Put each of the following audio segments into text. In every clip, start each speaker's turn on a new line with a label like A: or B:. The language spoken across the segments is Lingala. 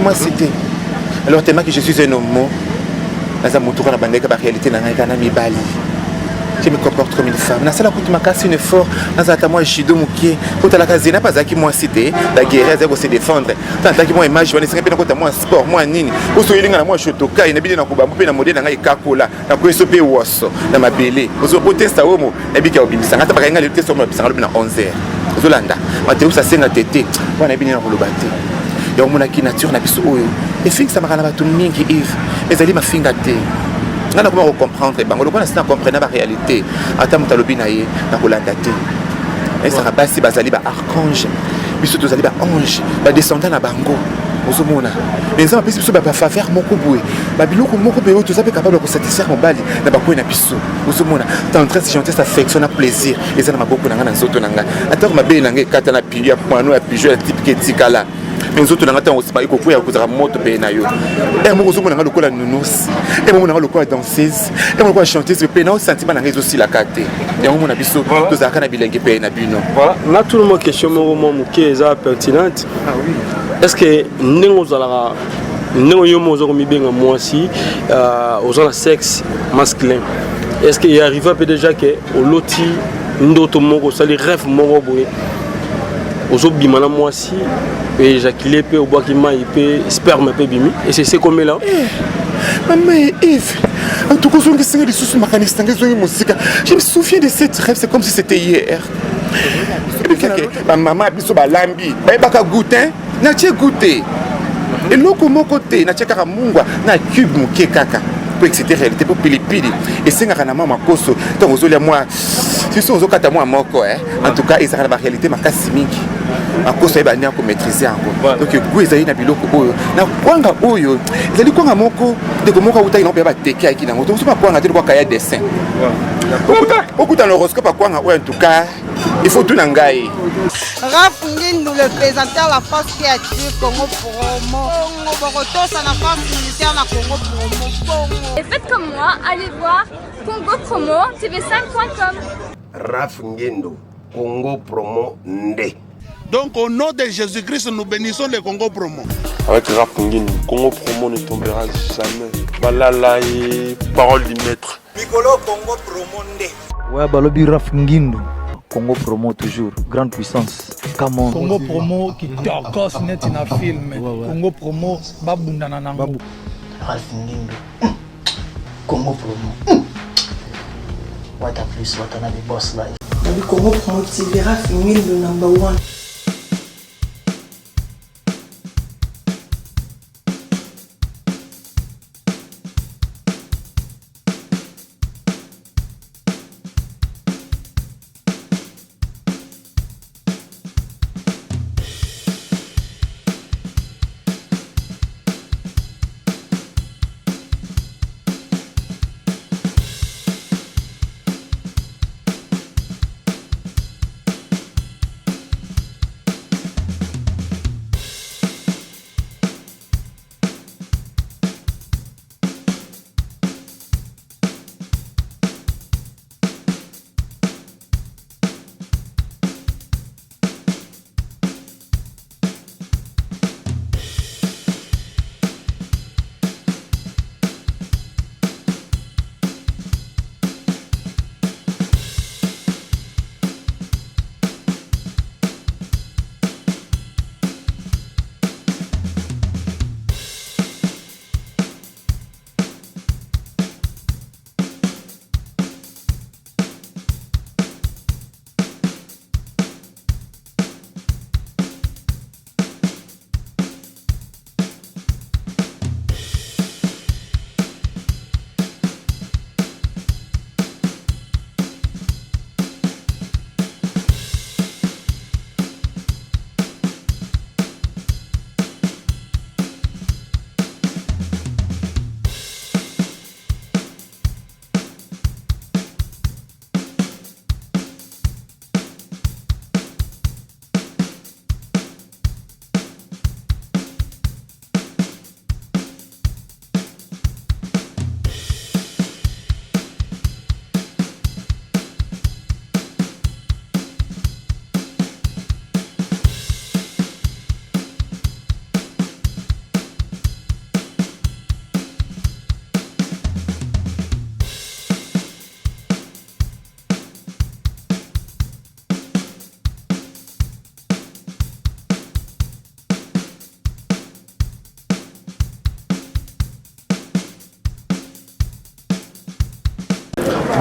A: Moi c'était. Alors tellement que je suis un homme. Dans mon tour, on a bandé que la réalité n'a rien qu'à mi bali. Je me comporte comme une femme. Dans ça, ma casse une effort. Dans ça, moi, je suis de mouquet. Quand la casine, pas ça qui m'a cité. La guerre, elle se défendre. Tant que moi, image, je ne sais pas moi, sport, moi, nini. Au soir, il y a moi, je suis toka. Il y a bien un coup, je suis modèle dans les kakola. Dans le SOP Wasso, dans ma belle. Au soir, pour tester, homo, et bien qu'il y a bien. Ça n'a pas gagné le test sur moi, ça n'a pas 11h. Zolanda. Mathéo, ça c'est un tété. Moi, on a bien un rouleau batté. Il y a une qui nature, on a pu se ouer. Et fin que ça m'a ramené tout le monde qui Yves. Mais elle m'a fin gâté. On a comment comprendre bango lokona sina comprendre la réalité ata mutalobi na ye na kolanda te esa basi bazali ba archange biso tozali ba ange ba descendant na bango ozomona mais ça biso ba faveur moko boue ba biloko moko pe to zape capable de satisfaire mobali na ba ko na biso ozomona tendresse gentillesse affection na plaisir eza na maboko na nga na nzoto na nga ata ko mabe na nga kata na piyo ya poano ya pijo ya type ketikala mais autres n'ont pas aussi pas écouté à cause de la moto pénayo et moi aussi on a le col à nounours et moi on a le col à danseuse et moi on a chanter ce pénal sentiment dans les aussi la carte et on a biso tous à kana bilingue péna bino
B: voilà là tout le monde question moi qui est pertinente
A: ah oui
B: est-ce que nous allons nous yomo zo mi benga moi aussi aux gens sexe masculin est-ce qu'il arrive un peu déjà que au loti ndoto moko sali rêve moko boye aujourd'hui maintenant moi aussi et éjaculé peu au bois qui m'a épé sperme peu bimi et c'est comme là
A: maman Yves en tout cas on que c'est des sous mécanistes des musique je me souviens de cette rêve c'est comme si c'était hier maman biso ba lambi ba baka goûter na tie goûter et loko moko te na tie kaka mungwa na cube muke kaka pour exciter réalité pour pilipili et c'est ngana mama koso donc ozolia moi si sont ozokata moi moko en tout cas ils ont la réalité makasi mingi akoso eba ni ako maîtriser encore donc go ezali na biloko oyo na kwanga oyo ezali kwanga moko de komoko utai no ba teke aki na moto so pa kwanga te kwa kaya dessin okuta l'horoscope kwanga oyo en tout cas il faut tout nangai
C: Raph Ngindu, le présentateur la force créative Congo Promo. Boroto, ça n'a pas militaire na Congo Promo.
D: Et faites comme moi, allez voir Congo Promo tv5.com.
E: Raph Ngindu, Congo Promo Ndé.
F: Donc au nom de Jésus-Christ, nous bénissons le Congo Promo.
B: Avec Raph Ngindu, Congo Promo ne tombera jamais. Malala et parole du maître.
G: Piccolo Congo Promo Ndé.
H: Ouais, balobi Raph Ngindu. Congo Promo toujours, grande puissance. Come on.
I: Congo Promo qui torcos net in a film. Congo Promo babundana nango.
J: Raph Ngindu. Congo Promo. What a plus, what a boss life.
K: Congo Promo TV, Raph Ngindu #1.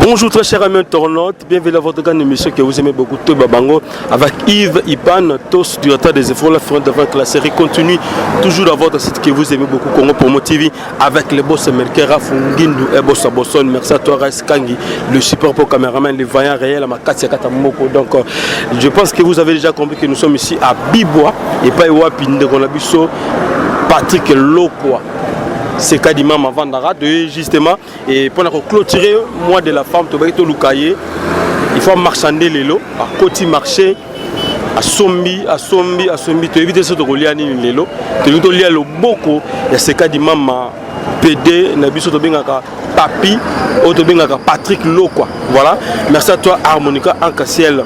B: Bonjour très chers amis internautes, bienvenue à votre grande émission que vous aimez beaucoup, Toba Bango, avec Yves Ipan, tous du retard des efforts, la fin d'avant que la série continue, toujours dans votre site que vous aimez beaucoup, Congo Promo TV, avec les boss américains, Rafungindu et Boss Bosson. Merci à toi, Rice Kangi, le super pour caméraman, les vaillants réels, à Makatsia Katamoko. Donc, je pense que vous avez déjà compris que nous sommes ici à Bibois, et pas Iwapi, Ndegonabiso, Patrick Lokwa. C'est Kadima Mavandara de justement et pour clôturer moi de la femme Tobaito Lukaye il faut marchander les lots à côté marché à sombi tu évites ce que liani les lots tu évites lier le boko et c'est Kadima PD Nabiso Tobengaka Papi Otobengaka Patrick Lokwa. Voilà, merci à toi Harmonica Ankaciel.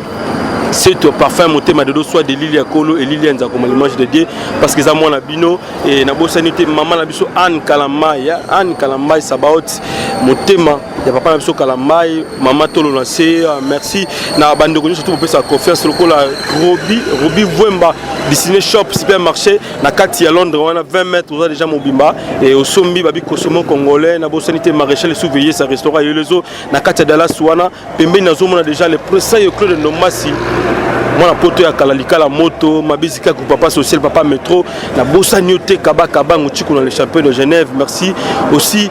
B: C'est ton parfum monté ma dodo soit de Lilia Kolo et Lilia Nzakoma l'image de Dieu parce que ça mon abino et na bosanité maman na biso Anne Kalamai Sabaot motema ya papa na biso Kalamai maman tolo lancé merci na bande connu surtout pour sa confiance lokola Robi Vwemba dessiné shop supermarché na kati à Londres on a 20 mètres on a déjà mobimba et au sombi babi kosomo congolais na bosanité maréchal surveiller sa restaurant et les autres na kati à Dallas wana pembe na zo mona déjà les présailles au club de Nomasi. Moi la poto ya kalalika la moto mabisika ku papa social papa métro na bossa nyote kaba ngutiko dans les champions de Genève. Merci aussi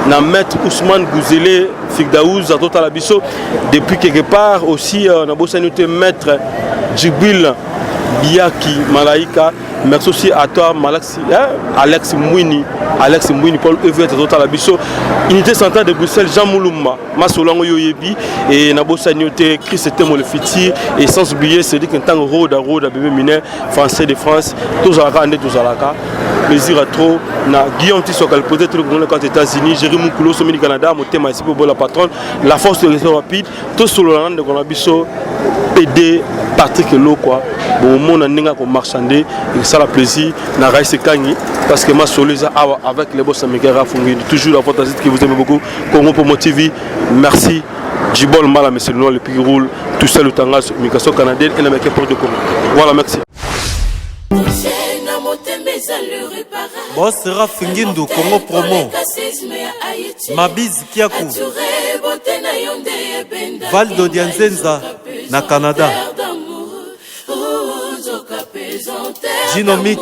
B: na maître Ousmane Gouzele Figdaouz à tota la biso depuis quelque part aussi na bossa nyote maître Djibril Biaki Malaika. Merci aussi à toi Alex Mouini Paul Evert à la biso unité centrale de Bruxelles Jean Moulouma Masolango Yoyebi et Nabosa Nyote Chris Temo le Fiti et sans oublier c'est dit qu'un temps road à bébé mineur français de France tous à la tous à la plaisir à trop na Guillaume Tissokal peut-être dans les États-Unis Jérémy Koulo Somini Canada Motema ici pour la patronne la force de réseau rapide tout sur le land de Gonabiso PD Patrick Lokwa bon mon aninga ko marchander et ça la plaisir na Rice Kangi parce que ma solisa avec les boss américains Rafungi toujours la votre site que vous aimez beaucoup Congo Promo TV. Merci Djibol Mala monsieur le pays roule tout seul le tangas migration canadienne et l'américain port de Congo. Voilà merci.
L: Boss Rafungindu Congo Promo Mabiz Kiaku Valdo Dianzenza na Canada Gino Mix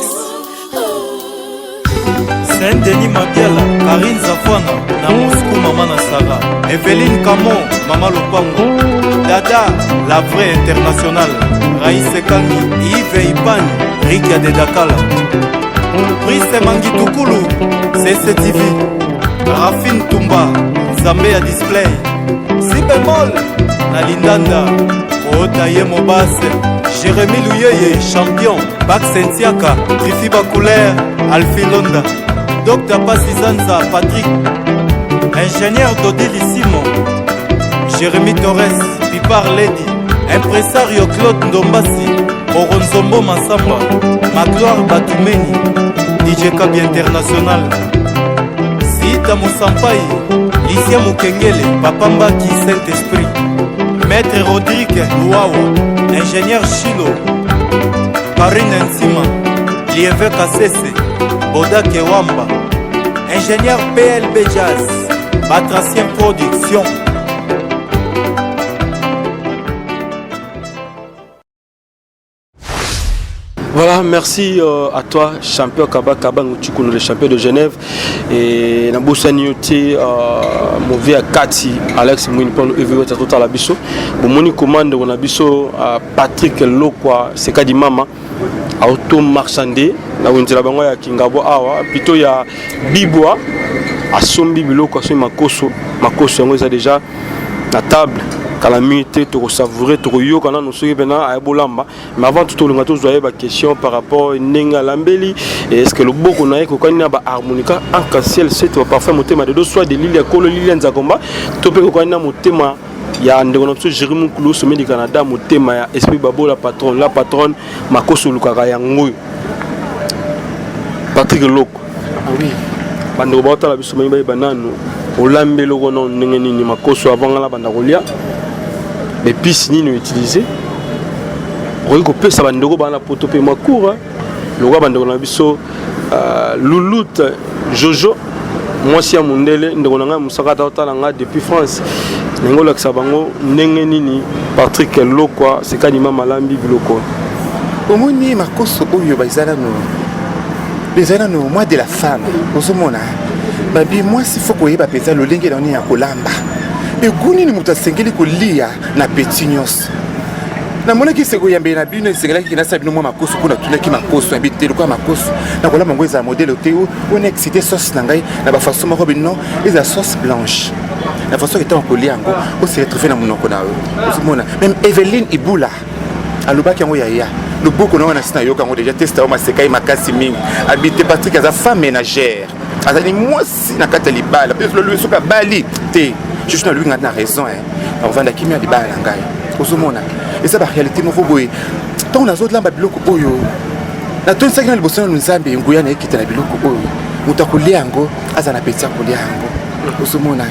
L: Saint-Denis Mabiala Karine Zafwana na Moscou Mama Nasara Evelyne Camo Mama Lopango Dada la vraie internationale Raïs Kangi Yves Ipan Rikia de Dakala Brice Mangitukulu CCTV Rafine Tumba Zambia Display Si bémol na Lindanda Otaye Mobase Jérémy Louyeye champion Bac Sentiaka Fifi Bacouleur Alfie Londa Dr Passizanza Patrick Ingénieur Dodili Simon Jérémy Torres Pipar Lady Impresario Claude Ndombasi Oronzombo Massamba Magloire Batumeni DJ Kabi International Sita Moussampai Lycia Mukengele Papa Mbaki Saint-Esprit Maître Rodrigue Louawa Ingénieur Chilo Karine Nsima Lieve Kassese Boda Kewamba Ingénieur PLB Jazz Batracien Production.
B: Voilà, merci à toi, champion Kaba Ngutchikono, le champion de Genève. Et Nabosa Nyote, mon vieux Kati, Alex Mouini, pour nous évoluer à la biso. Bon, mon commande, on a biso Patrick Lokwa, c'est Kadimama, auto marchandé. Là où on dit la banque ya Kingabo Awa, plutôt il y a Bibois, à Sombi Biloko, à Makoso, on a déjà la table. Calamité, tu savourer, tu yo quand nous sommes venus à Ebolamba. Mais avant tout, on a tous des questions par rapport à Nenga Lambeli. Est-ce que le beau qu'on a qu'on a harmonica en canciel, c'est parfait mon thème de deux soit de Lilia Kolo, Lilia Nzagomba. Tu peux qu'on a mon thème. Il y a un développement Jérémy Koulo, sommet du Canada, mon thème, il y a Esprit Babo, la patronne, Makoso Lukara Yangoy. Patrick Lok. Ah oui. Bando Bata la Bissomé Banano. Au Lambelo, on a un Makoso avant la Bandarolia. Les pistes ni nous utiliser. On peut ça bandego bana poto pe makoura. Le roi bandego na biso Loulout Jojo moi si à Mundele ndeko nga musaka ta nga depuis France. Nengo laksa bango ndenge nini Patrick Lokwa sekanima malambi biloko.
A: Omoni makoso oyo bazala no moi de la femme ozomona babi moi s'il faut koyeba peza lolenge na ya kolamba eguni ni mutu asengeli kolia na petinyos na mona ki seko yambe na bino esengela ki na sabino moi makoso kuna tuna ki makoso habité le quoi makoso na kolamba ngo eza modèle teo on excité sauce na ngai na ba façon moko bino eza sauce blanche la façon que tu as kolia ngo o se retrouver na monoko na ozomona même Evelyne Ibula alobaki yango yaya le beaucoup non na yoka ngo déjà testé au masekai makasi mingi habité Patrick as femme ménagère azali moi si na kata libala peut le soka bali te je suis na lui na raison hein on va na kimia libala ngai ozomona et ça ba réalité moko boye tant na zotla ba biloko oyo na ton sakina liboso na nzambe nguya na ekita na biloko oyo mutakolia yango azana petsa kolia yango ozomona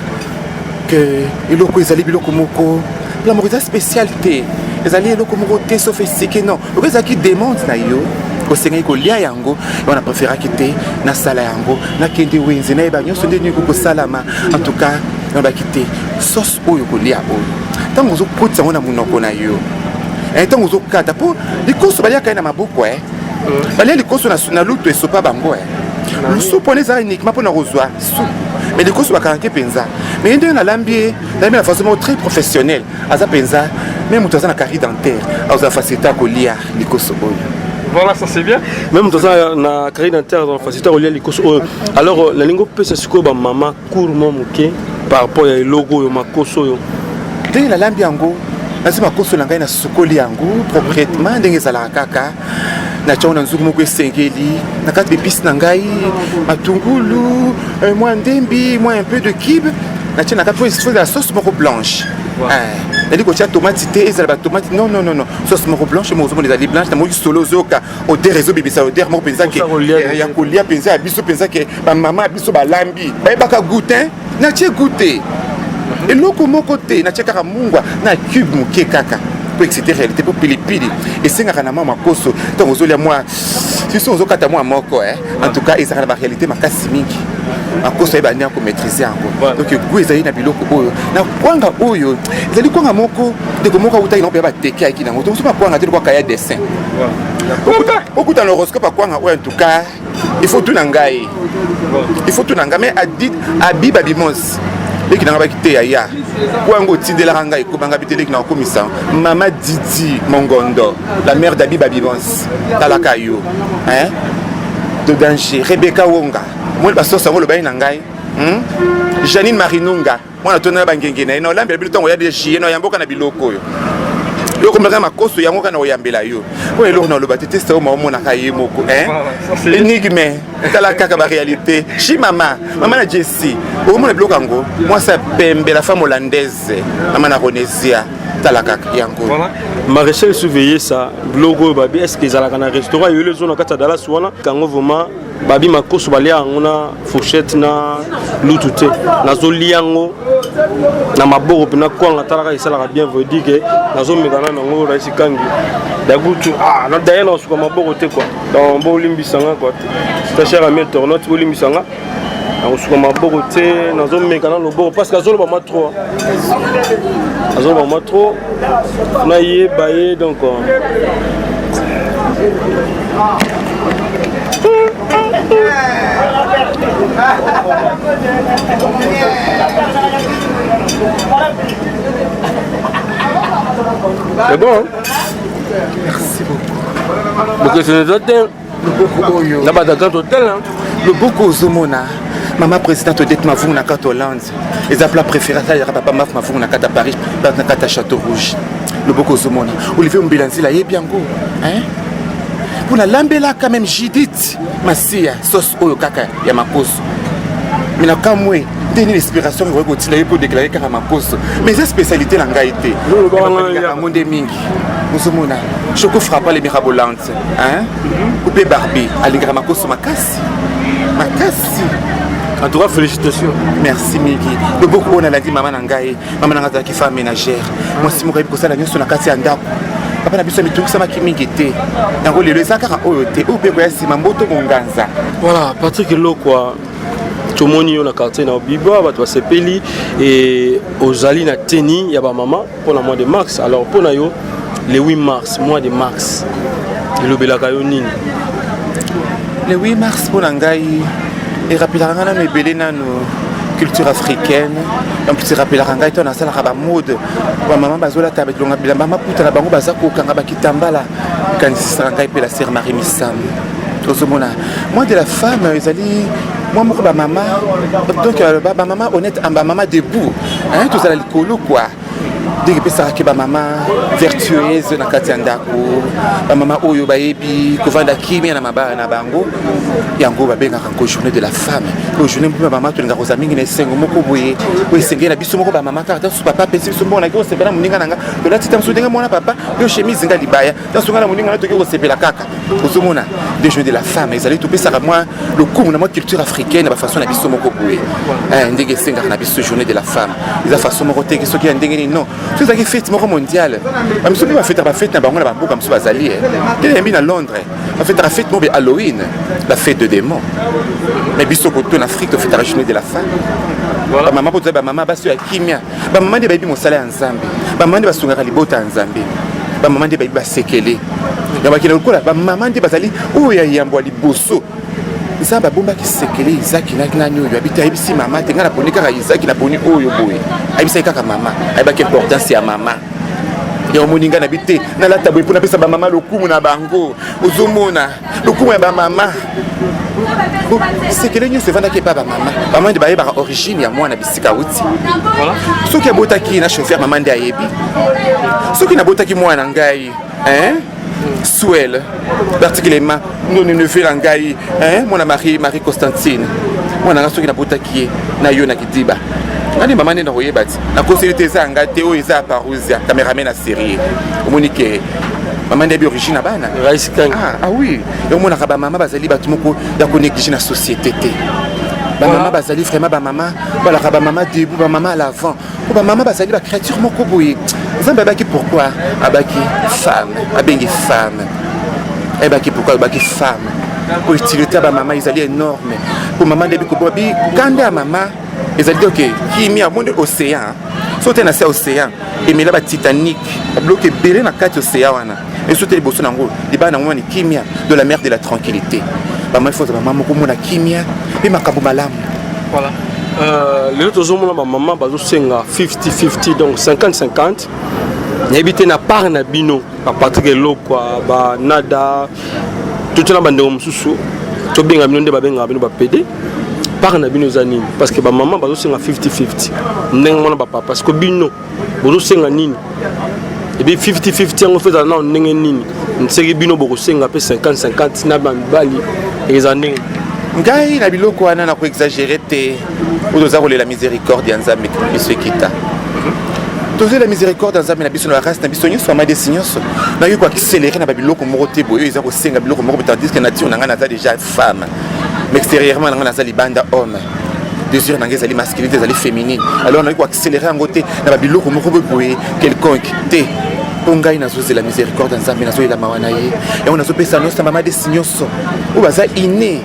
A: que iloko ezali biloko moko la morita spécialité ezali eloko moko te sophistiqué non oza ki demande na yo osengai kolia yango on a préféré quitter na sala yango na kende wenze na eba nyonso ndeni ko salama en tout cas on va quitter sauce oyo kolia oyo tango zo kotsa ngona munoko na yo tango zo kata po likoso balia kana maboko balia likoso na luto esopa bango le soupe on est uniquement pour na rozwa mais les courses sont à penza mais il y a un lambier la façon très professionnelle à ça penza même dans la carrière dentaire à ça faciliter à coller les courses.
B: Voilà, ça c'est bien. Même dans la carrière dentaire dans faciliter à coller les courses. Alors la lingo peut se scorer ba maman courement muké par rapport au logo ma koso.
A: Dès la lambier ango na ma koso na ngai na sokoli ango proprement ndenge za kaka na chona nzuku moko esengeli na kati épices na ngai matungulu moi ndembi moi un peu de kibe na chena kati faut la sauce moko blanche elle ko tia tomate te ezala ba tomate non sauce moko blanche mo zomo les ali blanche na mo solo zoka au der réseau bibisa au der mo penza ke ya kolia penza biso penza ke ba mama biso ba lambi ba baka goûter na tie goûter et loko moko te na tia kaka mungwa na cube muke kaka pour exciter réalité pour pilipili et c'est ngana mama koso donc ozolia moi si so ozokata moi moko en tout cas ezaka la réalité makasi mingi akoso eba ni ko maîtriser encore donc goût ezali na biloko oyo na kwanga oyo ezali kwanga moko de komoko uta ino ba teke aki na moto so pa kwanga te kwa kaya dessin okuta l'horoscope kwanga oyo en tout cas il faut tout nangai mais Abiba Bimos leki na bakite ya kwango tindela ranga ekobanga biteleki na komisa mama Didi Mongondo la mère d'Abiba Bimos talakayo de danger Rebecca Wonga moi ba sosa ngolo bayi na ngai Janine Marinunga moi na tona bangenge na ino lambe bilito ya de chie no yamboka na biloko yo yo komeka makoso yango kana oyambela yo ko elo na loba tete sta o mona kaye moko énigme tala kaka ba réalité chi mama na Jessie o mona biloko ngo moi ça pembe la femme hollandaise mama na Ronesia tala kaka yango
B: Maréchal surveiller ça logo babi est-ce que ezalaka na restaurant yo le zone kata dala suwana kango vraiment babi makoso balia ngona fourchette na lutute na zoliango na maboko pena kwanga talaka isalaka bien veut dire que nazo mekana nango raisi kangi dagutu na daye na suka maboko te quoi dans bo limbisanga quoi c'est cher ami tournote bo limbisanga na suka maboko te nazo mekana loboko parce que azolo ba trop azolo ba trop na yé baye donc c'est bon hein?
A: Merci beaucoup.
B: Donc c'est l'hôtel. Là-bas dans l'hôtel hein.
A: Le beaucoup Zomona. Maman présidente Odette Mavou na carte Hollande. Les plats préférés ça ira papa Mavou na carte Paris, na carte Château Rouge. Le beaucoup Zomona. Olivier Mbilanzi là yé bien go. Hein? Pour la lambela quand même Judith Masia sauce oyo kaka ya makoso. Mais kamwe tenir l'inspiration pour continuer pour déclarer car makoso. Mais cette spécialité la ngaité. Le monde mingi. Muzumuna. Choco frappe les mirabolantes. Hein? Coupé Barbie alingra makoso makasi. Makasi.
B: En tout cas, félicitations.
A: Merci Migi. Le beaucoup on a dit maman nangaye, maman nangata qui femme ménagère. Moi si mon rêve pour ça la nuit sur la kati andako. Papa na biso mitungi sama kimingi te. Yango lelo ezaka oyo te. Ou pe ko yasi mamboto monganza.
B: Voilà, Patrick Lokwa. tomoni yo na quartier na Biba bato basepeli et ozali na teni ya ba maman pour le mois de mars. Alors pour na yo le 8 mars, mois de mars. Le belaka yo nini?
A: Le 8 mars pour ngai et rapidement na mebele na culture africaine. En plus rapidement ngai to na sala ka ba mode. Ba maman bazola tabet longa bilamba maputa na bango bazako kanga ba kitambala quand c'est ngai pe la sœur Marie Missam. Moi de la femme, ils allaient. Moi, ma maman, donc ma maman honnête, ma maman debout, hein, tout ça là, l'écolo quoi. Dès que ça que ma maman vertueuse na katiandako, ma maman oyo baebi, kovanda kimi na mabara na bango, yango ba benga kanko journée de la femme. Ko journée ma maman to nga rosa mingi na sengo moko boye, ko sengi na biso moko ba maman karta su papa pesi so mbona ko sepela muninga nanga, to la tita msudenga mwana papa, yo chemise nga libaya, dans son nga muninga na to ko sepela kaka. Kozomona des journées de la femme, ils allaient tout ça moi le coup na moi culture africaine ba façon na biso moko boye. Ndenge senga na biso journée de la femme. Ils a façon moko te ki so ki ndenge non. C'est ça qui fête mondiale. Même si on va faire la fête, on va comme ça Bazali. Il est mis à Londres. On fait la fête Halloween, la fête de démons. Mais biso côté en Afrique, on fait la journée de la femme. Maman peut dire maman basu ya kimia. Maman de baby mon salaire en Zambie. Maman de basunga libota en Zambie. Maman de baby basekele. Yaba kila ukola maman de bazali o ya yambo liboso. Zamba bomba ki sekele Isaac na nyo yo habita ibisi mama tenga na ponika ka Isaac na poni oyo boye abisa kaka mama aiba ke importance ya mama ya moninga na bité na la tabo pour na pesa ba mama lokumu na bango ozomona lokumu ya ba mama sekele nyo se vanda ke pa ba mama de ba yeba origine ya mwana bisika uti voilà soki abotaki na chauffeur mama ndi ayebi soki na botaki mwana ngai hein Swell, particulièrement nous ne faisons ngai hein mon Marie Constantine moi na soki na botaki na yo na kidiba nani mama ne na royebati na consulter za ngate o eza parousia cameraman na série omonike maman de origine bana ah oui et mona ka ba mama bazali batu moko ya ko négliger na société té ba mama bazali vraiment ba mama bala ka ba mama debout ba mama à l'avant ko ba mama bazali ba créature moko boye Zamba baki pourquoi abaki femme abengi femme et baki pourquoi abaki femme pour utilité ba maman ils allaient énorme pour maman de biko bobi kanda maman ils allaient OK qui mi a monde océan sauter na océan et mais là ba Titanic bloqué belé na quatre océan wana et sauter les bosso nango les ba na mwa ni kimia de la mer de la tranquillité maman il faut maman ko mona kimia et makambo malamu
B: voilà les autres hommes là maman bazo senga 50-50 donc 50-50 n'habite na part na bino à partir de l'eau quoi ba nada tout na bande mususu to benga bino nde ba benga bino ba PD part na bino zanini parce que ba maman bazo senga 50-50 ndenge mona ba papa parce que bino bazo senga nini et bien 50-50 on fait dans ndenge nini nseki bino boko senga pe 50-50 na ba bali ezanenge
A: ngai na biloko wana na ko exagérer te ozoza kolela miséricorde ya nzambe biso ekita tozo la miséricorde ya nzambe na biso na race na biso nyonso ama desi nyonso na yo ko accélérer na biloko moko te boyo eza kosenga biloko moko tandis que nature na nga naza déjà femme mais extérieurement na nga naza libanda homme désir na nga ezali masculinité ezali féminine alors na yo ko accélérer yango te na biloko moko boye quelconque te po ngai nazozela miséricorde ya nzambe nazoyela mawa na ye yango nazopesa nyonso mama desi nyonso oyo baza inné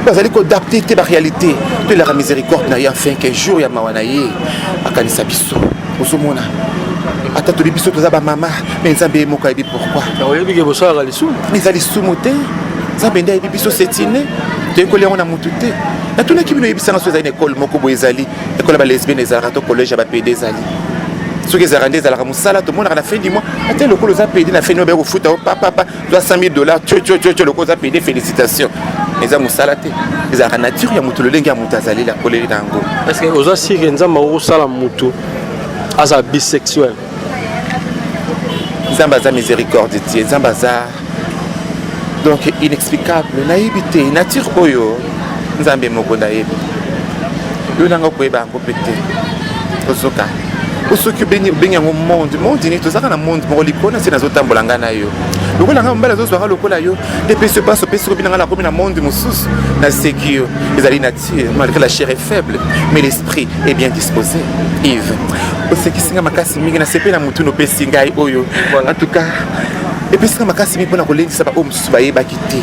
A: bazali kodapte te ba réalité de la miséricorde na ye enfin qu'un jour ya mawa na ye akanisa biso ozomona ata toli biso toza ba mama mais nzambe moko ayebi pourquoi
B: oyebi ke bosalaka lisumu
A: ezali lisumu te nzambe nde ayebi biso setine toyekoli yango na mutu te natunaki bino oyebisanga so ezali na ekole moko boye ezali ekole ya balesbienne ezalaka to collège ya bapede ezali soki ezalaka nde ezalaka mosala tomonaka na fin du mois ate lokolo oza pede na fin obe kofuta o papapa toa $100,000 tio lokolo oza pede félicitation eza mosala te ezalaka nature ya motu lolenge ya motu azali akoleli na yango
B: est-ce que oza sire nzambe akosala motu aza bisexuel
A: nzambe aza miséricorde tie nzambe aza donc inexplicable nayebi te nature oyo nzambe moko nayebi yo nanga koyeba yango mpe te ozoka osoki obengi yango monde nini tozalaka na monde moko likona se nazotambola ngai na yo lokola ngai mobali azozwaka lokola yo nde pesi opasi opesi kobi na ngai nakomi na monde mosusu naseki yo ezali nature malgré la chair est faible mais l'esprit est bien disposé Yves osekisi nga makasi mingi nasepela motu nopesi ngai oyo en tout cas epesi nga makasi mingi mpona kolendisa baoyo mosusu bayebaki te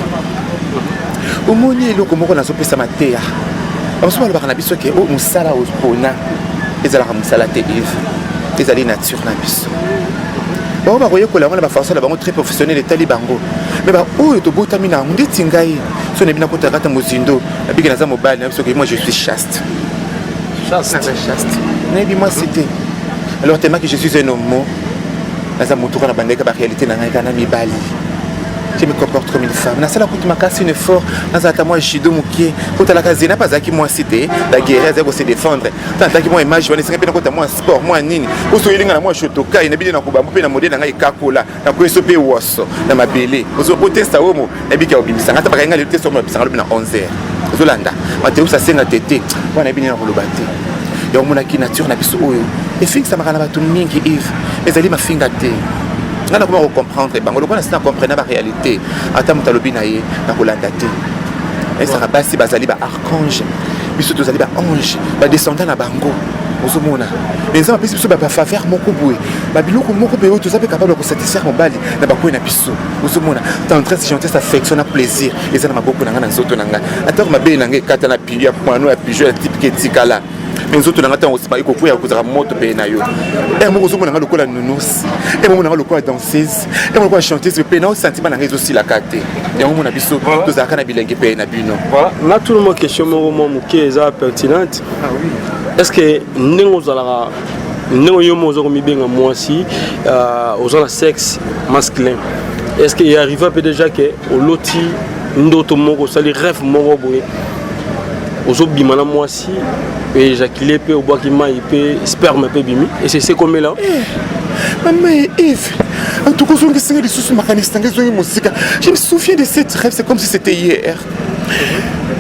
A: omoni eloko moko nazopesa mateya bamosusu balobaka na biso ke mosala opona ezalaka mosala te eve ezali nature na biso bao bakoyekola yango na bafarceur na bango très professionnel etali bango me baoyo tobotami na yango ndeti ngai so nayebi nakota kata mozindo nabiki naza mobali na biso ke moi je suis chaste nayebi moi cité alors tellement que je suis un homme naza motuka na bandeka baréalité na ngai kana mibali je me comporte comme une femme nasala kuti makasi une effort nazalaka moi jido mokie kotalaka zena mpe azalaki moi cité la guerre azali kose défendre tantaki moi image wana esenga mpe nakota moi sport moi nini osoyelinga na moi shotokai nabili nakobambo mpe na modele na ngai ekakola nakoyeso mpe woso na mabele otesta omo nabiki aobimisanga ata bakayenga lelo te somo babisanga lobi na 11h ozolanda mateusa asenga tete wana nayebi nini nakoloba te yango monaki nature na biso oyo efingisamaka na bato mingi eve ezali mafinga te nga nakoma kocomprendre bango lokona sina comprendre ba réalité ata moto alobi na ye nakolanda te esaka basi bazali baarchange biso tozali baange badescendant na bango ozomona nzambe apesi biso bafaveur moko boye babiloko moko mpe oyo toza mpe capable ya kosatisfaire mobali na bakwei na biso ozomona tendresse gentesse affection na plaisir eza na maboko na ngai na nzoto na ngai atako mabele na ngai ekata na pili ya poano ya pigeon ya tipike etikala me nzoto na ngai ntango osima ekokwea kozala moto mpe na yo moko ozomona ngai lokola nounouse moko na ngai lokola danseuse moko lokola chanteuse mpe na sentiment na ngai ezosilaka te yango mona biso tozalaka na bilenge mpe na bino
B: na tout le monde question moko mwa moke eza pertinente est-ce que ndenge ozalaka ndenge yo mo oza komibenga mwasi oza na sexe masculin est-ce que arrive mpe déjà ke oloti ndoto moko osali rêve moko boye ozobima na mwasi mpe éjaculé mpe obwaki mai mpe sperme mpe bimi et c'est combien là
A: maman Eve en tout cas ozongisinga lisusu makanisi nanga ezongi mosika je me souviens de cette rêve c'est comme si c'était hier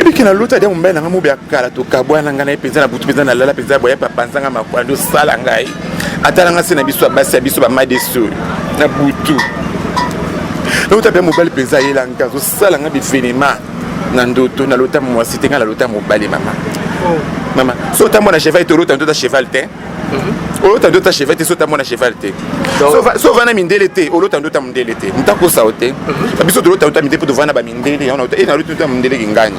A: ebiki na lota dia mobali nanga mobe akala tokabwana ngai na ye mpenza na butu mpenza na lala mpenza boya papanzanga makwando osala ngai atalanga se na biso abasi ya biso bamadeso na butu nauta mpe mobali mpenza ayelanga azosala nga bivenema na ndoto na lota mwasi te ngai na lota mobali mama so otambo na cheval te olota ndota cheval te olota ndota cheval te so otambo na cheval te so ovanda mindele te olota ndota mondele te mutakosa o te biso tolota ndota mindele mpo tovanda bamindele yango naloti ndota mondele kingani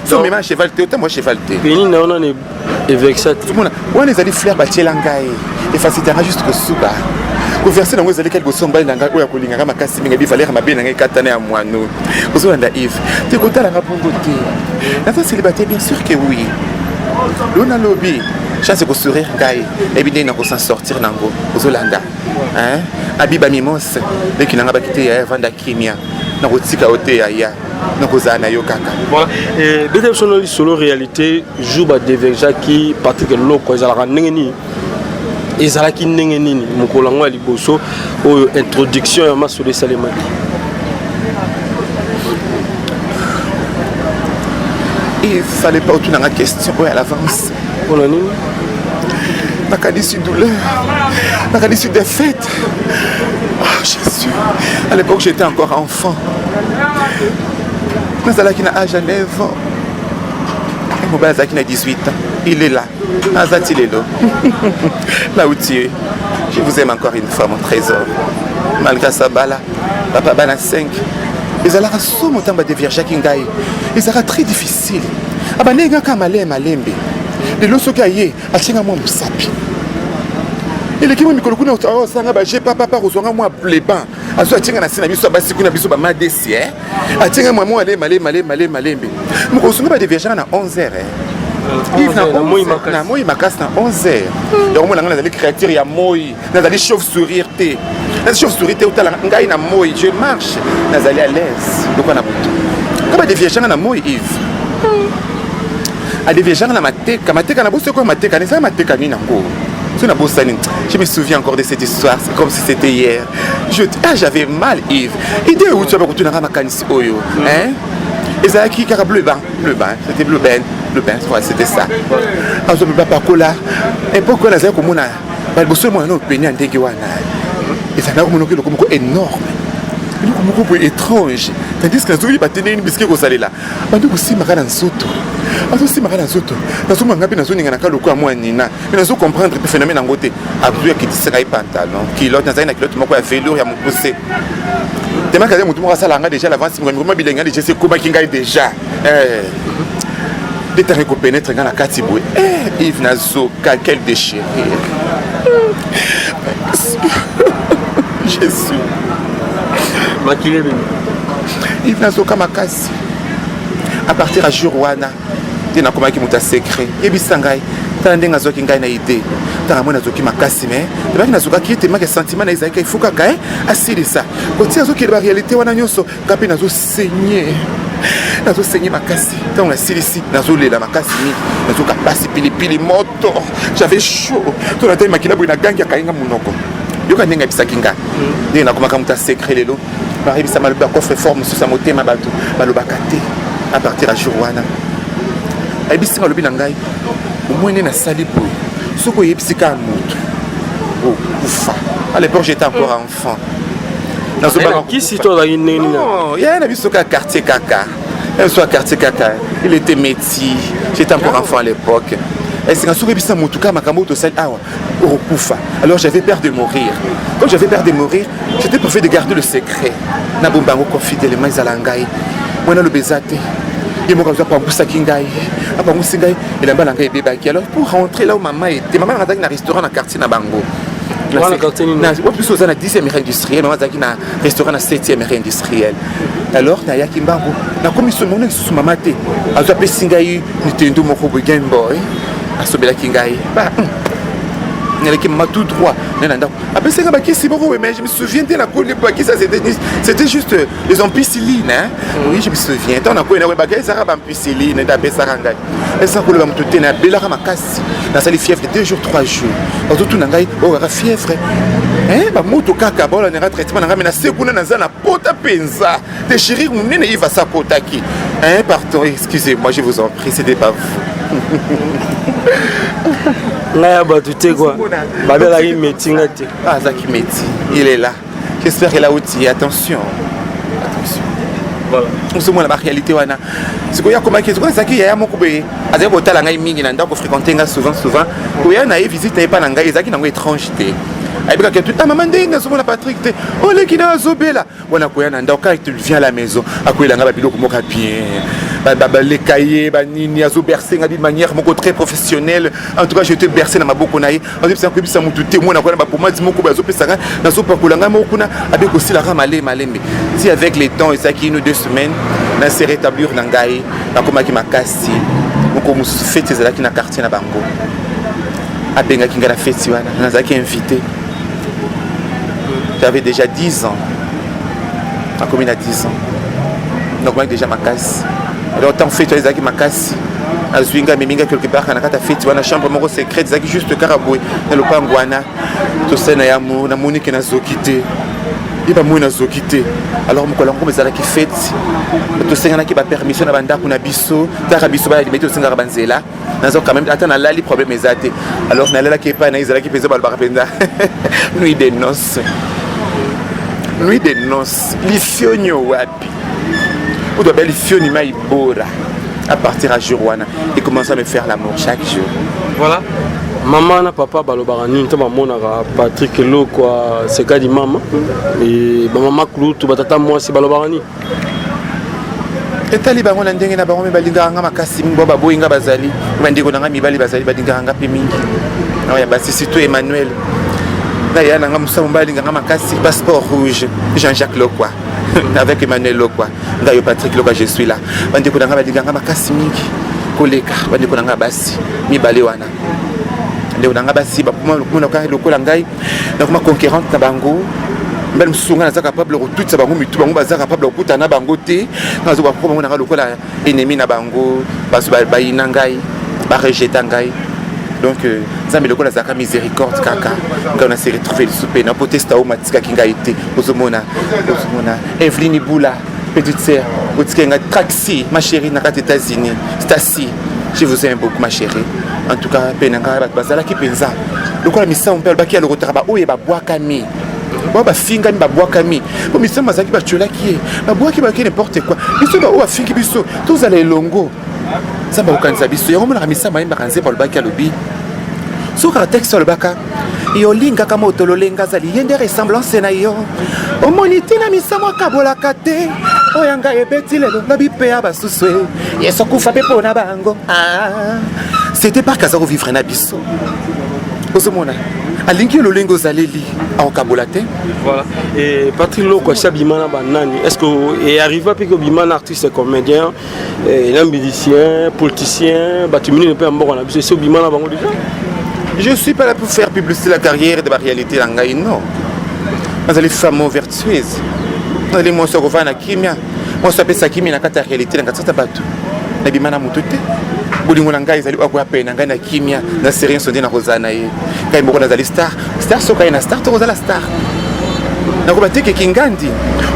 A: so omema cheval te otambo cheval te
B: peni na wana ne evexa te
A: mona wana ezali fleur batiela ngai efacilitanga juste kosuba koverse nango ezali kali kosomba na ngai oyo akolingaka makasi mingi bivalere mabe na ngai katana ya mwano kozolanda eve te kotalanga bongo te naza célibataire bien sûr que oui lona lobi chance kosourire ngai ebi ndenge nakosan sortir nango ozolanda abiba mimose leki nanga bakite ya vanda kimia nakotika o te yaya nakozala na yo kaka
B: bete biso no lisolo réalité jour badévergeaki patrik loko ezalaka ndenge nini ezalaki ndenge nini mokolo yango ya liboso oyo introduction ya masolo esalemaki
A: il fallait pas autour dans la question à l'avance
B: mpona nini
A: nakanisi douleur nakanisi défaite oh Jésus à l'époque j'étais encore enfant nazalaki na âge à 9 ans mobali azalaki na 18 ans il est là azati lelo là où tu es je vous aime encore une fois mon trésor malgré ça bala papa bana 5 ezalaka somo ntango badéviergeaki ngai ezalaka très difficile abandeki kaka malembe lelo soki aye atienga mwa mosapi eleki mwa mikolo kuna osanga baje papa kozwanga mwa bleban azo atienga na se na biso abasi kuna biso bamadesi atienga mwa mwa malembe mokosunga badéviergeaka na 11h na moi makasi na 11h yango mona ngai nazali créature ya moi nazali chauve sourire te otala ngai na moi je marche nazali à l'aise lokwa na butu ka badéviergeaka na moi Yves adéviergeaka na mateka na boso ekoya mateka nezala mateka nini yango so na bosani je me souviens encore de cette histoire c'est comme si c'était hier j'avais mal Yves idée outi ya bakotunanga makanisi oyo ezalaki kaka bleu bain c'était bleu bain c'était ça azopepa pakola époque oyo nazali komona baliboso mwana openi ya ndenge wana ezalaka komonaki eloko moko énorme eloko moko boye étrange tandis que nazoki batendeni bisiki kosalela bandi kosimaka na nzoto nazomanga mpe nazoninganaka loko ya mwa nina me nazocomprendre mpe phénomène yango te abzu akitisaka ye pantalon kilote nazali na kilote moko ya velour ya mokuse temaka aza motu moko asalanga déjà l'avance mokoma bilenge déjà sekomaki ngai déjà Dès que tu pénètres dans la catiboué, Yves Nazoka, quel déchirure. Jésus.
B: Makile
A: Yves Nazoka Makasi. À partir à Jurouana, tu n'as pas qui m'a secret. Et bisangai, tu as un Nazoki na idée. Tu as un Nazoki Makasi, mais tu as un Nazoka qui était ma sentiment na Isaïka, il faut qu'à assis ça. Quand tu as la réalité, on a nyoso, capé Nazo saigné. Nazo saigné Makasi. Tu as assis ici, Nazo la Makasi, Nazo kapasi pili moto. J'avais chaud. Tu as dit makila bouina gangi akainga munoko. Yoka nenga bisakinga. Ni na komaka muta secret lelo. Marie bisa maluba coffre forme sur sa motema bato. Balobakate. À partir à Jurouana. Et bien, si on a ngai, au moins on a sali pour. Ce qu'on y est psycha mout. Oh, oufa. À l'époque j'étais encore enfant. Dans ce bar.
B: Qui c'est toi là?
A: Non, il y a un habit sur le quartier Kaka. Un soir quartier Kaka. Il était métier. J'étais encore enfant à l'époque. Et c'est un sourire bisa moutuka makamoto sel awa. Oh, oufa. Alors j'avais peur de mourir. Quand j'avais peur de mourir, j'étais parfait de garder le secret. Nabumbango confidèlement izalangai. Moi le bezate. Il m'a dit que Kingai, il a balangé bébé. Alors pour rentrer là où maman était, maman a dans un restaurant dans le quartier Nabango. Dans le quartier plus aux 10e ère industrielle, maman a dans un restaurant dans 7e ère industrielle. Alors na yaki mbango, na commission mon sous maman té. A appelé Singai, Nintendo moko Game Boy. A sobela Kingai. Il y a qui m'a tout droit. Après, c'est si beaucoup, mais je me souviens de la coulée, c'était juste les ampicillines. Hein? Oui, je me souviens. On a connu les bagages, ça a ampicilline, d'abé sarangay. Et ça, pour le moment, tout est à Bella Makas. Dans sa fièvre, 2 jours, 3 jours. Autour de Nangai, oh, la fièvre. Hein? Bah, moto kaka, bon, on a traitement, on a mené seconde dans la pota penza. Déchirer, on n'est pas sa pota qui. Hein, pardon, excusez-moi, je vous en prie, c'était pas vous. Ah, Zaki Meti, il est là. J'espère qu'il a outil. Attention. Attention. Voilà. Nous sommes la réalité. C'est quoi comme qui est Zaki ya moko be. Azé botala ngai mingi na ndako fréquenter souvent. Ko ya na visite pas na ngai Zaki na étrangeté. Aïbika que tout ta maman ndinga somo la Patrick te. Oh le kina zobela. Wana ko ya na ndako quand tu viens à la maison. Akoyela nga ba biloko moka bien. Les cahiers, ni azo bercé de manière très professionnelle. En tout cas, je te bercé dans ma bouche. On dit que c'est un peu témoin. Pour moi, si avec les temps, ça qui nous 2 semaines, on s'est rétablir dans Gaï, on a fait ma casse, on a fait des actes dans le quartier de Bango. On a fait on a invité. J'avais déjà 10 ans. La commune a 10 ans. Donc, moi, déjà ma casse. Alors, tant fait, tu as dit ma casse. À Zwinga, mais quelque part, on a fait une chambre secrète, juste caraboué, dans le Pangwana. Tout ça, il y a mon amour qui n'a pas quitté. Il va mourir dans quitté. Alors, mon collègue, mais ça qui fait. Tout ça, il y a qui va permission à banda pour nabiso. Tarabiso, il met au Singa Banzela. Nous avons quand même attendre là les problèmes mais athées. Alors, on a là qui est pas naïs, là qui fait ça par le nuit des noces. Nuit des noces. L'ifionio wapi. Ou doit belle fioni mai bora à partir à Jurouana et commencer à me faire l'amour chaque jour.
B: Voilà. Maman na papa balobarani ntama mona Patrick Lo quoi c'est cas di maman et maman Klou tout batata moi c'est balobarani.
A: Et tali bango na ndenge na bango me balinga nga makasi mbo baboyinga bazali bandeko na nga mibali bazali balinga nga pe mingi. Na ya basi surtout Emmanuel. Na ya nga musamu balinga nga makasi passeport rouge Jean-Jacques Lo quoi. Avec Emmanuel Lokwa, Ngayo Patrick Lokwa, je suis là. Bande ko nanga badinganga makasi mingi. Koleka, bande ko nanga basi, mi balewana. Nde nanga basi ba puma lokola lokola ngai, na kuma conquérante na bango. Mbel musunga na zaka capable tout ça bango mitu bango bazaka capable kuta na bango te. Na zo ba puma nanga lokola ennemi na bango, basu ba inangai, ba rejeta ngai. Donc, ça me le zaka miséricorde kaka. Quand on a s'est retrouvé le souper, n'a protesté au matika qui a été aux Omona, Evelyne Boula, petite sœur, au Tkenga Traxi, ma chérie, n'a pas États-Unis, Stacy, je vous aime beaucoup, ma chérie. En tout cas, Penanga, Bazala qui pensa. Le quoi, la mission, on peut le baquer à l'Eurotraba, où il va boire Camille. Bah, finga, bah, boire Camille. Pour mission, Mazaki, bah, tu l'as qui est. Bah, boire qui va n'importe quoi. Bisso, bah, où a fingi, bisso, tous allez longo. Ça m'a aucun zabiso. Y'a un ça m'a émarrancé pour le bac à l'obi. Sur un texte sur le bac, yo linga kama otololenga zali yende ressemblance na yo. O monité na misamo kabola kate. oyanga ebeti lelo ngabi pe abasuswe yeso kufa pe pona bango. C'était pas kaza vivre na biso. Ozomona alingi lolengo zaleli en kabolate.
B: Voilà. Et Patrick Loko Sabimana Banani, est-ce que est arrivé à piquer Bimana artiste comédien, un musicien, politicien, batumini ne peut pas en abusé sur Bimana Bango déjà?
A: Je suis pas là pour faire publicité la carrière de la réalité langai non. Vous allez femmes vertueuses. Vous allez moi sur Rovana Kimia. Moi ça pèse Kimia na kata réalité na kata batu. Na Bimana mutote. Bolingo langai zali akwa pena ngai na Kimia na série sondé na Rosana ye. Kai moko na zali star. Star so kai na star to Rosala star. Na ko bateke Kingandi.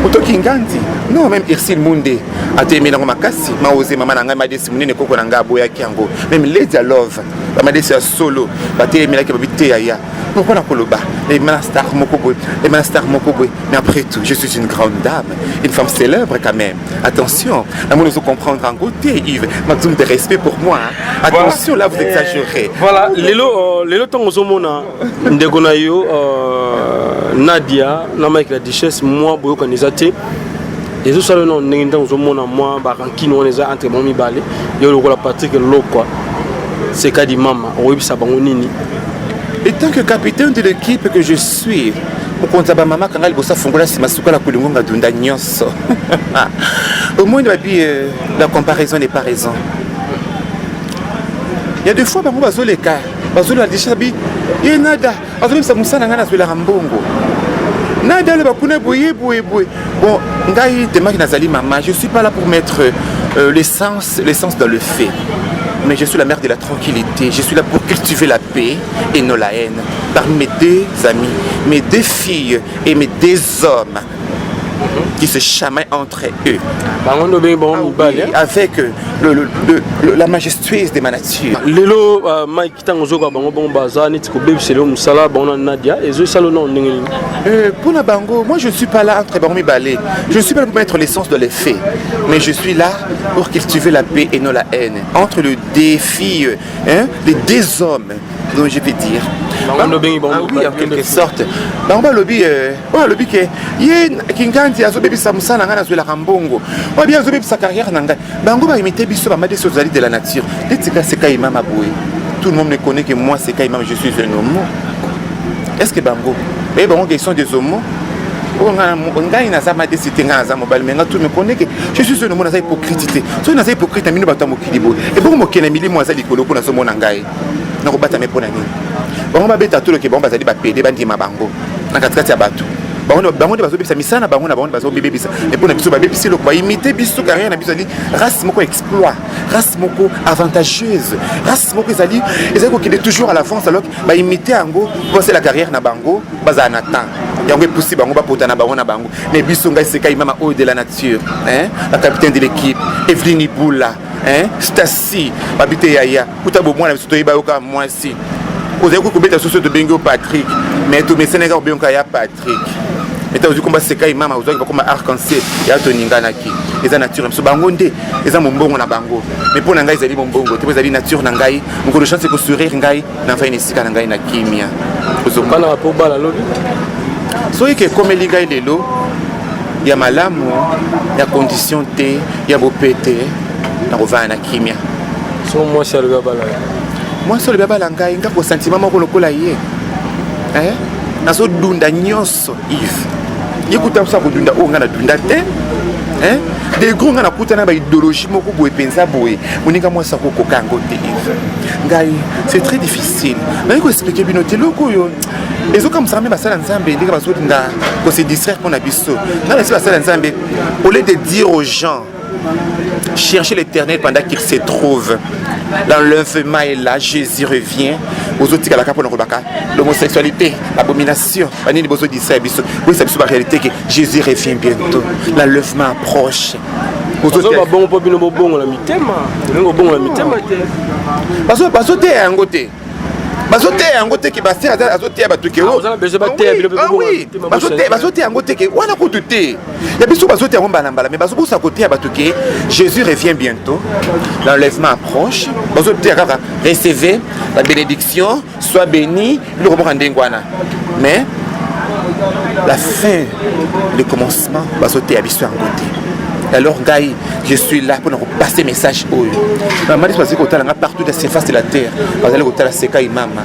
A: Oto Kingandi. Non même Irsil Munde. Atemi na makasi ma oser mama na ngai ma desi munene koko na ngabo ya kiango. Même Lady Love. Ba ma desi solo. Ba temi na ke babite ya. Pourquoi la Koloba? Les Star Mokobwe, les Star Mokobwe. Mais après tout, je suis une grande dame, une femme célèbre quand même. Attention, la monde nous comprendre en côté, Yves. Maximum de respect pour moi. Attention, là vous exagérez.
B: Voilà, les temps aux homona, Ndegonayo, Nadia, Namaik la Duchesse, moi, Boyo Kanizate. Les autres salons, Nengendang aux homona, moi, Barankino, on les a entre Momi Balé, Yolo la Patrick Loko, c'est Kadi Mama, Oib Sabangonini.
A: Et tant que capitaine de l'équipe que je suis, au moins la comparaison n'est pas raison. Il y a des fois, les cas, il y a nada, nada le bakuna boye. Bon, je ne suis pas là pour mettre l'essence dans le fait. Mais je suis la mère de la tranquillité. Je suis là pour cultiver la paix et non la haine. Parmi mes deux amis, mes deux filles et mes deux hommes qui se chamaillent entre eux. Avec la majestueuse de ma nature. Pour la bango, moi je ne suis pas là entre Bango Balé. Je ne suis pas là pour mettre l'essence dans les faits. Mais je suis là pour cultiver la paix et non la haine. Entre les deux filles, les deux hommes, donc je vais dire. Oui, en quelque sorte. Bango lobby, lobby que Kinganti a zobebi sa musana ngana zwe la rambongo. Ou bien zobebi sa carrière nanga. Bango va imiter biso ba made sozali de la nature. Letika seka imama boy. Tout le monde me connaît que moi seka imama je suis un homme. Est-ce que Bango? Mais Bango ils sont des homos. Ngai na za made cité ngana za mobile mais tout me connaît que je suis un homme na hypocrite. So na hypocrite na mino batamo kilibo. Et bon mo kena mili mo za likolo ko na so mona ngai. Na ko bata me pona nini. Bango ba beta tout le ke bango bazali ba pede bandima bango. Na katikati ya batu. Bango de bazobisa misana bango na bango bazobebe bisa et pour na biso babebe biso ko imiter biso carrière na biso ali race moko exploit race moko avantageuse race moko ezali ko kende toujours à l'avance alors ba imiter ango c'est la carrière na bango baza na temps yango poussi bango ba pota na bango mais biso ngai seka imama au de la nature la capitaine de l'équipe Evelyne Boula Stacy babite yaya kutabo mwana biso toyeba yoka moi si ozaiko kobeta soso de bengo Patrick mais to mesenega obionka ya Patrick. Mais tu as vu comment c'est quand maman vous avez comme arc-en-ciel il y a ton ninganaki les nature so bango nde les mombongo na bango mais pour ngai zali mombongo tu zali nature na ngai mon de chance c'est que sourire ngai na fa inisika na ngai na kimia
B: ozokala po bala lobi
A: so que comme lingai lelo ya malamu ya condition te ya bopete na rova na kimia
B: so moi c'est le
A: baba ngai ngako sentiment moko lokola ye nazo dunda nyonso Yves yekuta ça dunda o ngana dunda te des gros ngana kutana ba idéologie moko boye penza boye moninga moi ça ko kango te Yves ngai c'est très difficile na ko expliquer bino te loko yo ezo comme ça même basala nzambe ndika baso nga ko se distraire pour na biso na la basala nzambe au lieu de dire aux gens chercher l'éternel pendant qu'il se trouve l'enlèvement est là, Jésus revient aux autres qui l'homosexualité, l'abomination, oui c'est la réalité que Jésus revient bientôt, l'enlèvement approche aux autres bazote yango te ke basi azote batuke o bazote yango te ke wana kutu te ya biso bazote yango mbala mais bazobusa côté ya batuke Jésus revient bientôt l'enlèvement approche bazote yakaka recevez la bénédiction soit béni le remonte ndengwana mais la fin le commencement bazote ya biso yango te Alors, Gaï, je suis là pour nous passer message. Maman dit que tu as partout de la surface de la terre. Vous allez au Seka Imama.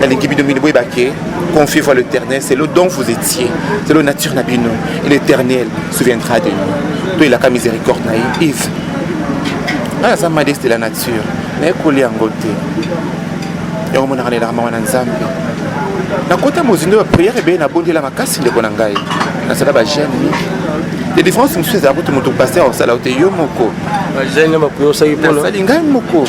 A: La ligue de Minoué Baké, confiez-vous à l'Éternel. C'est le dont vous étiez. C'est la nature Nabino. Et l'Éternel souviendra de nous. Toi, il a qu'à miséricorde, Yves. Ah, ça m'a dit que c'est la nature. Mais collé en côté. Et on m'a dit que c'est na kota mozindo prière be na bondi la makasi ndeko na ngai na sala ba jeune les différences nous faisons pour tout pasteur sala ote yo moko
B: ba jeune ba puyo sai polo
A: sali ngai moko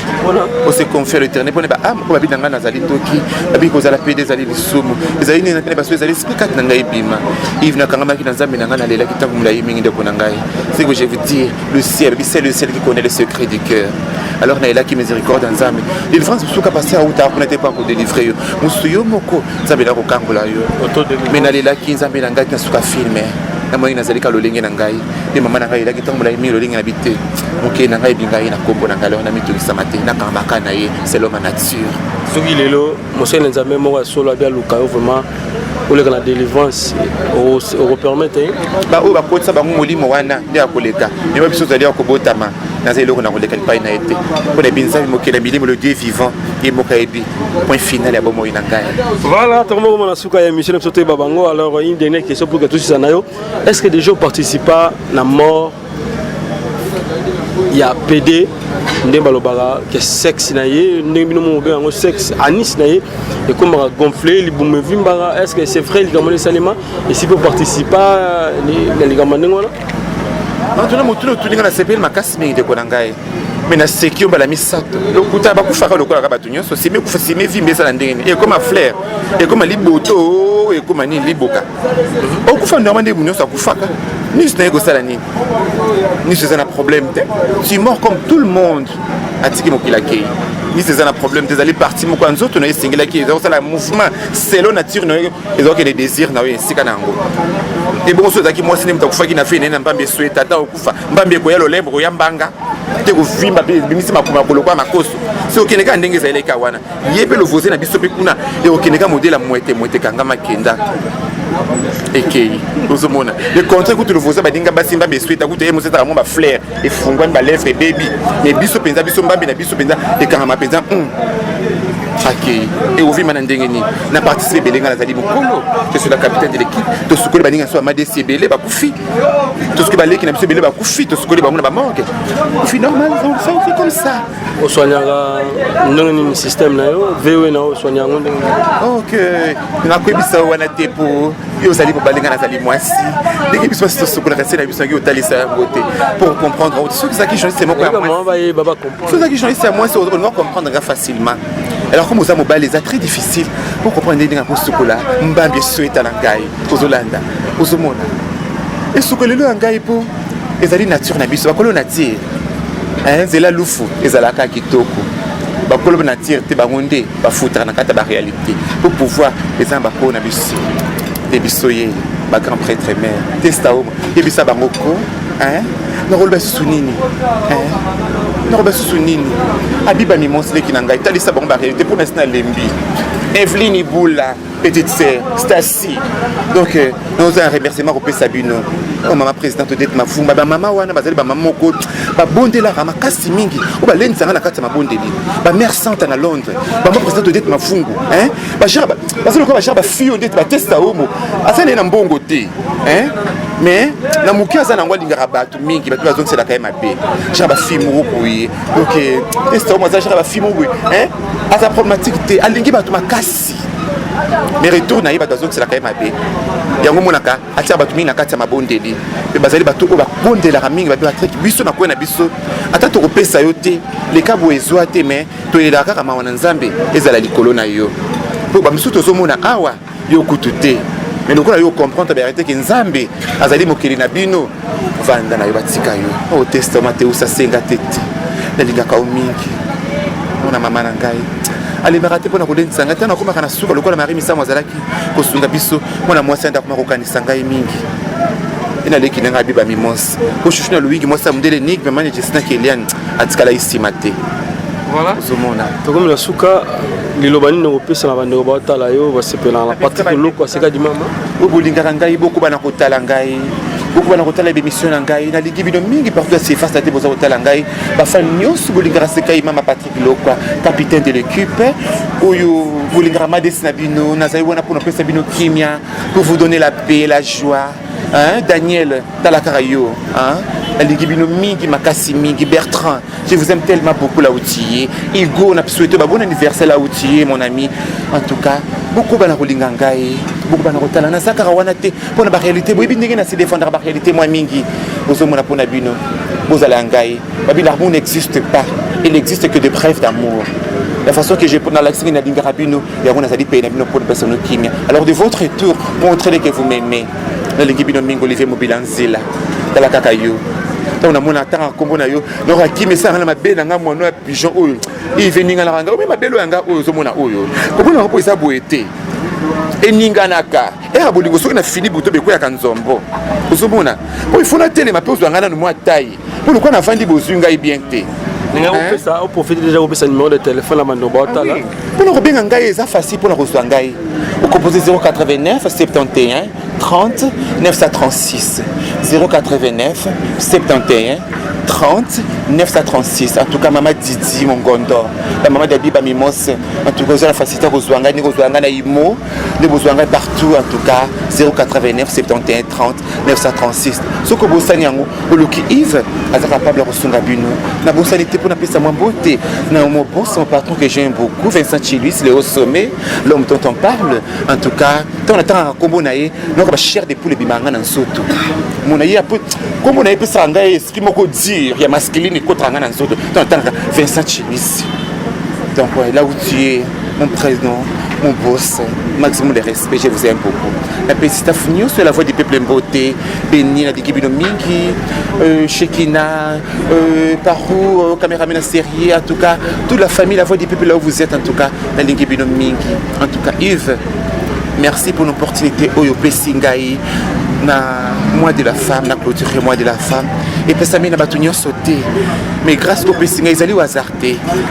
A: on se confie à l'Éternel pour ne pas am ko ba bidanga na zali toki abi ko zala pede zali lisumu ezali ni na kene baso ezali spikat na ngai bima Yves na kangama ki na nzambe na ngana lela kitabu mulayi mingi ndeko na ngai c'est que je vous dire le ciel c'est le ciel qui connaît le secret du cœur. Alors na qui miséricorde en Zambie. Les France sont capables à outa pour n'être pas encore délivré. Musuyo moko Zambie la kokangola yo. Mais na lela ki Zambie na ngaki na suka filmer. Na moi na zalika lolenge na ngai. De mama na ngai la kitambola mi lolenge na bité. OK na ngai bingai na kombo na ngalo na mitu samate na kambaka na ye c'est l'homme nature.
B: Soki lelo monsieur Nzambe moko solo bia luka vraiment pour la délivrance au permettre
A: ba o ba kotsa ba ngolimo wana ndia koleka. Mais ba biso zali ya kobotama. Point final à
B: voilà, alors une dernière question pour que tous est-ce que des gens participent à la mort? Il y a PD ndembalobara que sexe naie ndemino mo sexe anis naie et comme gonfler les boum vimbara est-ce que c'est vrai les gamins salima et si peut participer les gamins ngona
A: maintenant motuno tuninga na CPL makasi mingi de konangai mais na sekio bala misato lokuta bakufaka lokola ka batunyo so sime kufa sime vimbe sala ndenge et comme fleur et comme liboto et comme ni liboka okufa ndo mande munyo sa kufaka ni sna ko sala ni c'est un problème tu es mort comme tout le monde atiki mokila kei ni c'est un problème des allés partis mo kwa nzoto na singela ki donc ça la mouvement c'est la nature no ils ont que des désirs na sika nango et bon so zaki moi sine mtakufa ki na fe nena mbambe sweta ta okufa mbambe ko yalo lembo ya mbanga te ko vimba bimisi makuma kolokwa makoso c'est okeneka ndenge za eleka wana yebe lo voser na biso pe kuna et okeneka modèle la moite kanga makenda ekei ozomona le contraire que tu le voser badinga basimba besweta ku te mo seta mo ba fleur et fungwa ba lèvre baby mais biso penza biso mbambe na biso penza et kanga penza akei et au vima na ndenge ni na participer belenga na zali mokolo je suis la capitaine de l'équipe to sukoli baninga so amade sebele ba kufi to sukoli baleki na biso bele ba kufi to sukoli ba mona ba morgue kufi normal ça on fait comme ça
B: au soignera non système na yo vewe na au soignera ndenge
A: OK na ko bisa wana te po yo zali po balenga na zali mwasi dès que biso to sukoli rester na biso yo talisa côté pour comprendre ce qui journaliste c'est moi
B: baba comprendre
A: ce qui journaliste c'est moi c'est on va comprendre facilement. Alors comme aux amobales c'est très difficile pour comprendre des pour sokola mbambi soueta na ngai kozolanda ozomona et sokolelo ngai po ezali nature na biso bakolo nature zela lufu ezalaka kitoko bakolo nature te bangonde bafutra na kata ba réalité pour pouvoir les ambako na biso de bisoye ba grand prêtre mère testao et bisa bangoko na rolba sunini Norba Sousounini, Abiba Mimonsle qui n'a pas été la bombe réalité pour l'instant Lembi, Evelyne Iboula, petite sœur, Stacy. Donc, nous avons un remerciement au Sabino, au maman présidente de ma fou, ma maman wana, ma maman moko, ma bonde la rama Kassimingi, ou ma laine sarana kata ma bonde li, ma mère santa à Londres, ma maman présidente de ma fungu, hein, ma chaba, parce que le chaba fille de ma testa homo, asane na mbongo te, hein. Mais na mukia za nangwa lingara batu mingi batu bazonse la kaema be chaba fimu boye donc testa au maza chaba fimu boye hein asa problématique te alingi batu makasi mais retour na yeba bazonse la kaema be yango monaka atia batu mingi na kati ya mabondeli pe bazali batu ko ba bondela ka mingi batu atreki biso na kwena biso ata to kopesa yo te le kabo ezwa te mais to yela kaka mawana nzambe ezala likolo na yo po ba misu to zomona awa yo kutute. Mais nous avons compris que Nzambe azali mokili na bino vanda na yo batika yo au testament te usa senga tete na lingaka o mingi ona mama na ngai ali barate pona kodenza ngata na koma kana suka lokola Marie Misa mwazalaki kosunga biso mona mwasi anda kuma kokanisa ngai mingi ina leki nanga biba mimos ko shushina luigi mwasa mdele nik me manje sina kelian atikala isimate
B: voilà zomona to comme la suka lilobani no pesa na bande batala yo basepela na parti loko aseka di mama
A: obulinga ngai boko bana kotala ngai beaucoup bana kotala émission na ngai na ligi bino mingi partout à surface ta boza kotala ngai ba fan nyos bolingara sekai mama Patrick Lokwa capitaine de l'équipe oyo bolingara madesina bino nazali wana pour pesa bino kimia pour vous donner la paix la joie hein Daniel Talakarayo hein la ligi bino mingi makasi mingi Bertrand je vous aime tellement beaucoup là outillé Igo na souhaité ba bon anniversaire là outillé mon ami en tout cas beaucoup bana kolinga ngai beaucoup bana kotala na sakara wana te pona ba réalité boyebi ndenge na se défendre ba réalité moi mingi ozomona pona bino bozala ngai babi l'amour n'existe pas il n'existe que des preuves d'amour la façon que j'ai dans l'accès na lingara bino ya kuna sali pe na bino pour personne kimia alors de votre tour montrez que vous m'aimez na lingi bino mingo Olivier Mobilanzila tala kakayo donc na mona tanga kombo na yo donc akime ça na mabe na nga mono ya pigeon oyo il veninga la nga mais mabelo yanga oyo zomona oyo komona ko isa boete eninganaka abolingo soki na fini buto beko ya kanzombo ozomona po ifuna tele mape ozwanga na moi taille pour le quoi na fandi bozunga bien te
B: ninga ko ça au profiter déjà ko pesa numéro de téléphone la mando bota là
A: pour ko benga ngai eza facile pour na kozwa ngai au composé 089 71 30 936 089 71 30 936 en tout cas maman Didi Mongondo la maman d'Abiba Mimos en tout cas la facilité Rozwanga ni Rozwanga na Imo ni Rozwanga partout en tout cas 089 71 30 936 ce que bosani yango oloki Yves aza capable kosunga bino na bosani te pour na pesa moi beauté na mon boss son patron que j'aime beaucoup Vincent Chiluis le haut sommet l'homme dont on parle en tout cas tant on attend combo naé donc ba cher de poules bimanga na nsoto mon aïe comme on a pesa ngai esprit moko dire il y a masculine contre un an d'autres tant Vincent Chiluis donc là où tu es mon président mon boss maximum de respect je vous aime beaucoup la petite Afnio sur la voix du peuple beauté Béni la Dikibino Mingi Shekina Parou caméraman série en tout cas toute la famille la voix du peuple là où vous êtes en tout cas la Dikibino Mingi en tout cas Yves merci pour l'opportunité Oyo Pessingai na mois de la femme na clôture mois de la femme et puis ça m'a battu sauté mais grâce au Pessingai ils allaient au hasard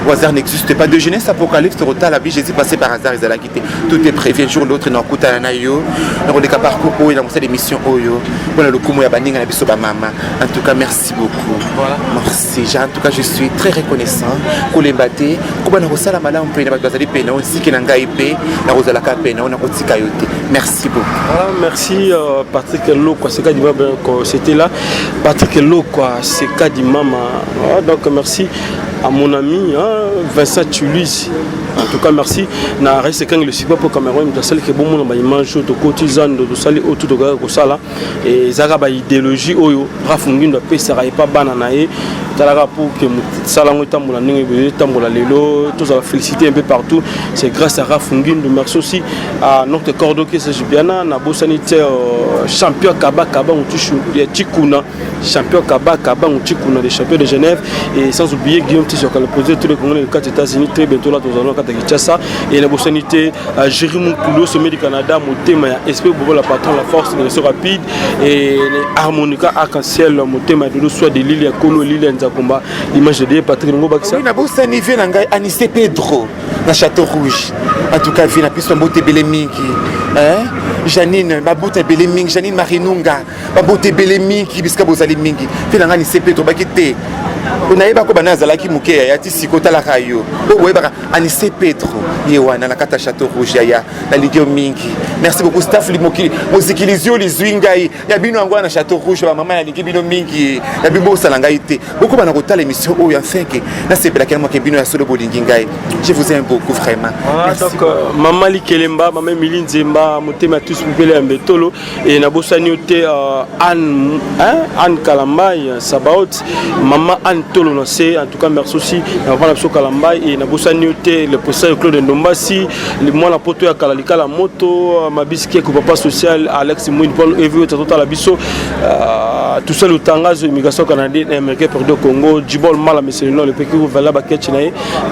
A: au hasard n'existe pas de jeunesse apocalypse total la vie Jésus passé par hasard ils allaient quitter tout est prévu un jour l'autre na kuta na yo na rodeka parcours oyo na cette émission oyo voilà le kumu ya baninga na biso ba mama en tout cas merci beaucoup voilà merci en tout cas je suis très reconnaissant kolembate ko bana ko sala malamu pe na ba bazali pe na osiki na ngai pe na rozala ka pe na kotika yote merci beaucoup
B: voilà merci Patrick Lokwa c'est Kadima c'était là Patrick Lokwa c'est Kadima donc merci à mon ami Vincent Chiluis en tout cas merci na reste quand le support pour Cameroun de celle que bon mon image de cotisant de sali autour de ko sala et zaka ba idéologie oyo rafungindo pesa pas banana et talaka pour que sala ngotambola ningi tambola lelo tous à féliciter un peu partout c'est grâce à Rafungindo merci aussi à notre cordoké c'est Jubiana na bosanité champion Kabaka Mutushu Tikuna champion Kabaka Mutukuna des champions de Genève et sans oublier Guillaume Tissot qui a posé tous les Congolais des 4 États-Unis très bientôt là nous allons à Kinshasa et la bosanité Jérémy Koulo sommet du Canada Motema esprit pour la patron la force de réseau rapide et harmonica arc-en-ciel Motema de soit de Lille Kolo Lille Nzakomba l'image de Patrick Ngobakisa
A: oui na bosani vie na ngai Anissé Pedro na Château Rouge en tout cas vie na piso mbote belemingi hein Janine Baboute Beleming Janine Marinunga Baboute Beleming biska bozali mingi vie na ngai Anissé Pedro bakite onayeba ko bana zalaki muke ya ti sikota la rayo o yeba Anissé Pedro yewana na kata Château Rouge ya na ligio mingi merci beaucoup staff limokili mozikilizio lizwingai ya bino ngwa na Château Rouge ba mama ya ligi bino mingi ya bimbo salanga ite beaucoup bana kotala émission o ya feke na sepela kelmo ke bino ya solo bolingi ngai je vous aime beaucoup vraiment
B: donc maman Likelemba maman Emily Nzemba Motema tous pupele mbetolo et na bosani ote Anne Kalambai Sabaot maman Anne Tolo no c'est en tout cas merci aussi na voilà so Kalambai et na bosani ote le professeur Claude Ndombasi le moi la poto ya Kalalika la moto mabiski ko papa social Alex Mouine Paul Evu total la biso tout seul au tangazo immigration canadienne américaine pour le Congo Djibol Mala monsieur le pays où Vala Baketchi na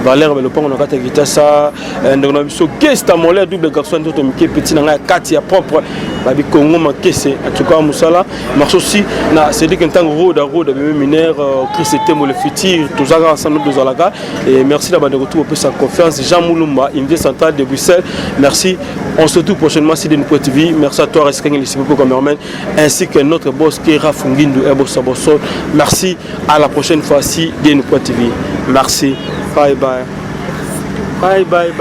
B: Valère le pont na kata Kitasa ndona biso guest à Moller double garçon to mike petit na kati ya propre babi Congo makese en tout cas musala marche aussi na c'est dit qu'un temps road à road mineur Chris Temo le futur tous ensemble de Zalaga et merci d'avoir de retour pour sa confiance. Jean Moulumba, invité central de Bruxelles. Merci. On se retrouve prochainement sur DNPO TV. Merci à toi Rescang Lisipo Cameraman ainsi que notre boss Kera Fungindu Ebo Saboson. Merci. À la prochaine fois si DNPO TV. Merci. Bye bye. Bye bye bye.